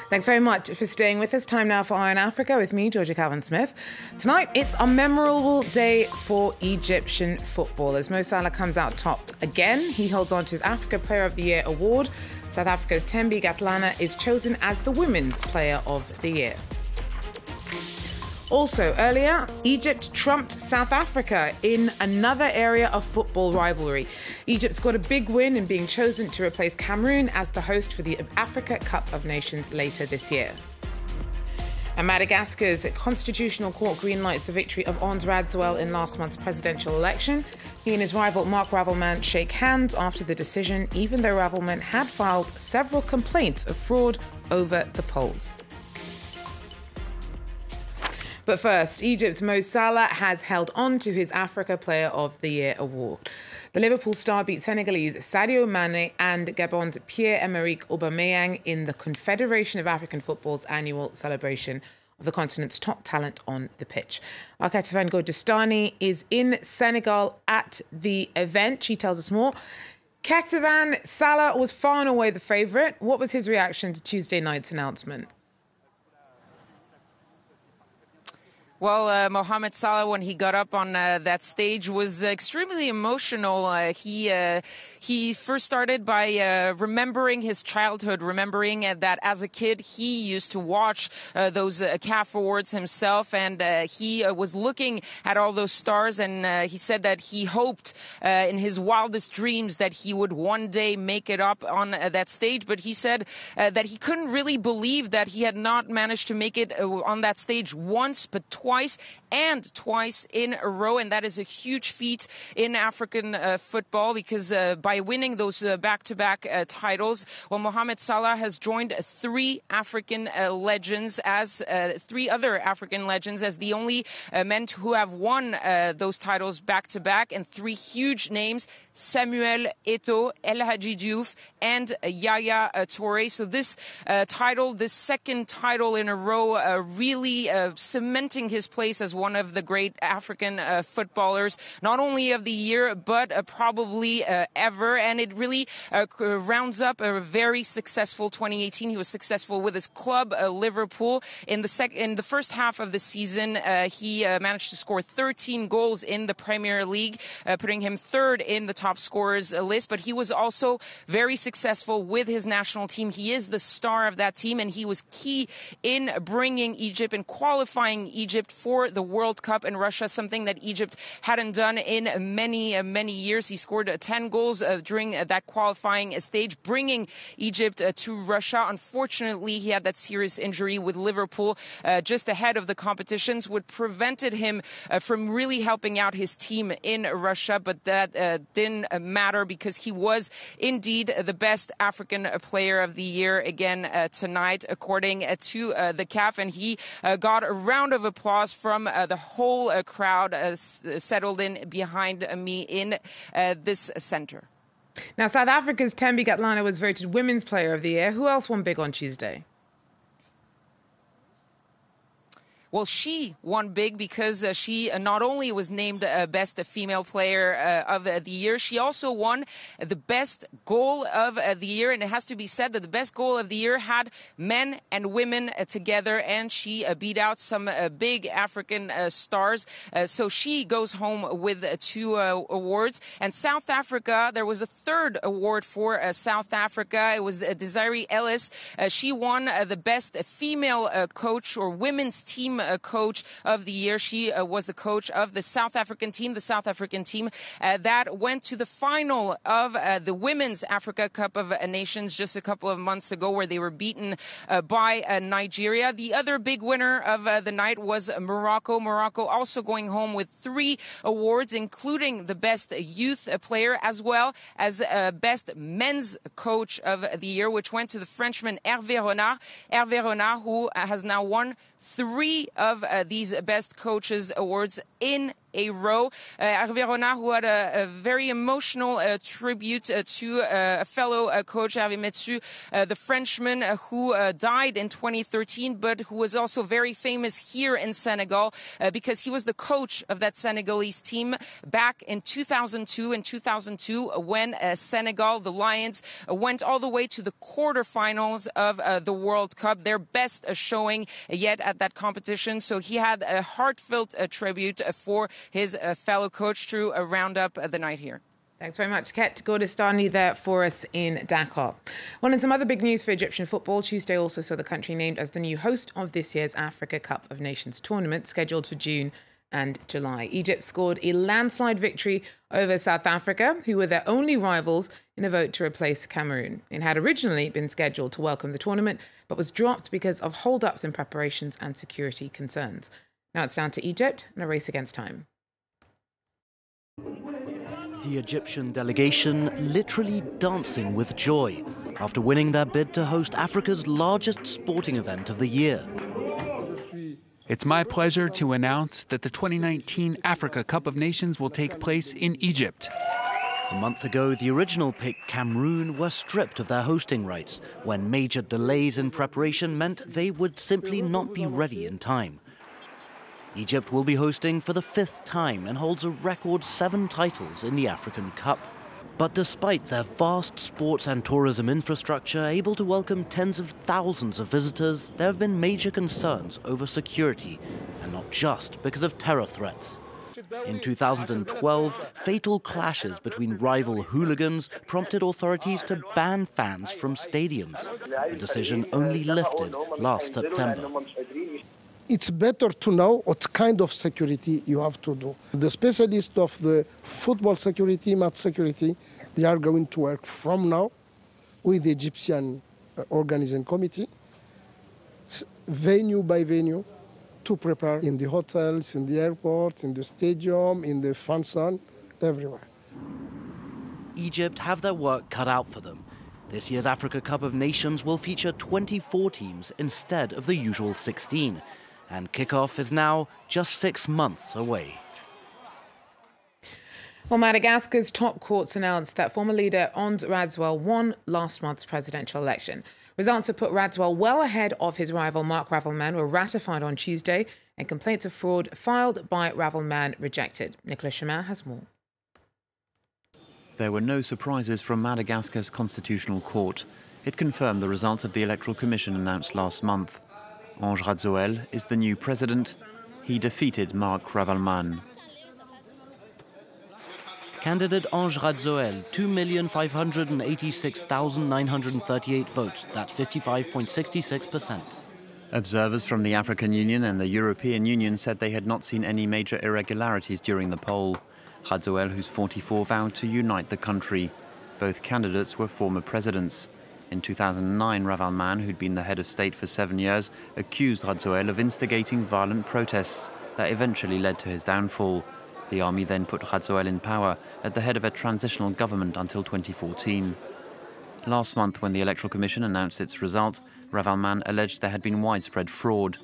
Thanks very much for staying with us. Time now for Eye on Africa with me, Georgia Calvin-Smith. Tonight, it's a memorable day for Egyptian football as Mo Salah comes out top again. He holds on to his Africa Player of the Year award. South Africa's Thembi Kgatlana is chosen as the Women's Player of the Year. Also, earlier, Egypt trumped South Africa in another area of football rivalry. Egypt's got a big win in being chosen to replace Cameroon as the host for the Africa Cup of Nations later this year. And Madagascar's Constitutional Court greenlights the victory of Ons Radswell in last month's presidential election. He and his rival Mark Ravelman shake hands after the decision, even though Ravelman had filed several complaints of fraud over the polls. But first, Egypt's Mo Salah has held on to his Africa Player of the Year award. The Liverpool star beat Senegalese Sadio Mane and Gabon's Pierre-Emerick Aubameyang in the Confederation of African Football's annual celebration of the continent's top talent on the pitch. Our Katavan Godestani is in Senegal at the event. She tells us more. Katavan, Salah was far and away the favourite. What was his reaction to Tuesday night's announcement? Well, Mohamed Salah, when he got up on that stage, was extremely emotional. He first started by remembering his childhood, remembering that as a kid he used to watch those CAF awards himself, and he was looking at all those stars, and he said that he hoped in his wildest dreams that he would one day make it up on that stage. But he said that he couldn't really believe that he had not managed to make it on that stage once, but twice in a row, and that is a huge feat in African football, because by winning those back-to-back titles, well, Mohamed Salah has joined three other African legends as the only men who have won those titles back-to-back, and three huge names: Samuel Eto'o, El Hadji Diouf, and Yaya Touré. So this title, this second title in a row, really cementing his place as one of the great African footballers, not only of the year, but probably ever. And it really rounds up a very successful 2018. He was successful with his club, Liverpool. In the first half of the season, he managed to score 13 goals in the Premier League, putting him third in the top scorers list. But he was also very successful with his national team. He is the star of that team, and he was key in bringing Egypt and qualifying Egypt for the World Cup in Russia, something that Egypt hadn't done in many years. He scored 10 goals during that qualifying stage, bringing Egypt to Russia. Unfortunately, he had that serious injury with Liverpool just ahead of the competitions, which prevented him from really helping out his team in Russia. But that didn't matter, because he was indeed the best African player of the year again tonight, according to the CAF. And he got a round of applause from the whole crowd settled in behind me in this center. Now, South Africa's Thembi Kgatlana was voted Women's Player of the Year. Who else won big on Tuesday? Well, she won big because she not only was named Best Female Player of the Year, she also won the Best Goal of the Year. And it has to be said that the Best Goal of the Year had men and women together, and she beat out some big African stars. So she goes home with two awards. And South Africa, there was a third award for South Africa. It was Desiree Ellis. She won the Best Female Coach or Women's Team Coach of the Year. She was the coach of the South African team. The South African team that went to the final of the Women's Africa Cup of Nations just a couple of months ago, where they were beaten by Nigeria. The other big winner of the night was Morocco. Morocco also going home with three awards, including the Best Youth Player, as well as Best Men's Coach of the Year, which went to the Frenchman Hervé Renard. Hervé Renard, who has now won three of these Best Coaches awards in a row. Hervé Renard, who had a very emotional tribute to a fellow coach, Hervé Metsu, the Frenchman who died in 2013, but who was also very famous here in Senegal because he was the coach of that Senegalese team back in 2002. In 2002, when Senegal, the Lions, went all the way to the quarterfinals of the World Cup, their best showing yet at that competition. So he had a heartfelt tribute for his fellow coach to round up the night here. Thanks very much, Ket Gordestani, there for us in Dakar. Well, and some other big news for Egyptian football. Tuesday also saw the country named as the new host of this year's Africa Cup of Nations tournament, scheduled for June and July. Egypt scored a landslide victory over South Africa, who were their only rivals in a vote to replace Cameroon. It had originally been scheduled to welcome the tournament, but was dropped because of hold-ups in preparations and security concerns. Now it's down to Egypt and a race against time. The Egyptian delegation literally dancing with joy after winning their bid to host Africa's largest sporting event of the year. It's my pleasure to announce that the 2019 Africa Cup of Nations will take place in Egypt. A month ago, the original pick, Cameroon, were stripped of their hosting rights when major delays in preparation meant they would simply not be ready in time. Egypt will be hosting for the 5th time and holds a record 7 titles in the African Cup. But despite their vast sports and tourism infrastructure able to welcome tens of thousands of visitors, there have been major concerns over security, and not just because of terror threats. In 2012, fatal clashes between rival hooligans prompted authorities to ban fans from stadiums, a decision only lifted last September. It's better to know what kind of security you have to do. The specialists of the football security, match security, they are going to work from now with the Egyptian organizing committee, venue by venue, to prepare in the hotels, in the airport, in the stadium, in the fan zone, everywhere. Egypt have their work cut out for them. This year's Africa Cup of Nations will feature 24 teams instead of the usual 16. And kickoff is now just 6 months away. Well, Madagascar's top courts announced that former leader Ond Radswell won last month's presidential election. Results have put Radswell well ahead of his rival Marc Ravelman were ratified on Tuesday, and complaints of fraud filed by Ravelman rejected. Nicolas Chemin has more. There were no surprises from Madagascar's constitutional court. It confirmed the results of the Electoral Commission announced last month. Ond Radswell is the new president. He defeated Marc Ravelman. Candidate Ond Radswell, 2,586,938 votes. That's 55.66%. Observers from the African Union and the European Union said they had not seen any major irregularities during the poll. Radswell, who's 44, vowed to unite the country. Both candidates were former presidents. In 2009, Ravelman, who'd been the head of state for 7 years, accused Radswell of instigating violent protests that eventually led to his downfall. The army then put Radswell in power at the head of a transitional government until 2014. Last month, when the Electoral Commission announced its result, Ravelman alleged there had been widespread fraud.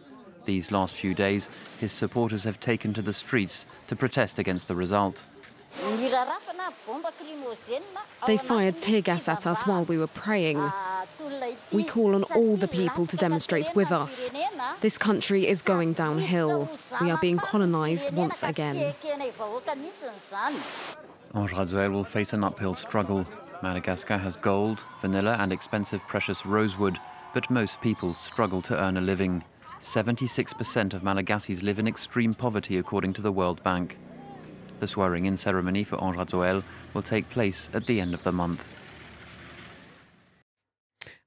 These last few days, his supporters have taken to the streets to protest against the result. They fired tear gas at us while we were praying. We call on all the people to demonstrate with us. This country is going downhill. We are being colonised once again. Ond Radswell will face an uphill struggle. Madagascar has gold, vanilla and expensive precious rosewood, but most people struggle to earn a living. 76% of Malagasys live in extreme poverty, according to the World Bank. The swearing-in ceremony for Ond Radswell will take place at the end of the month.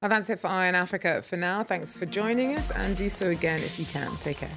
Well, that's it for Eye on Africa for now. Thanks for joining us, and do so again if you can. Take care.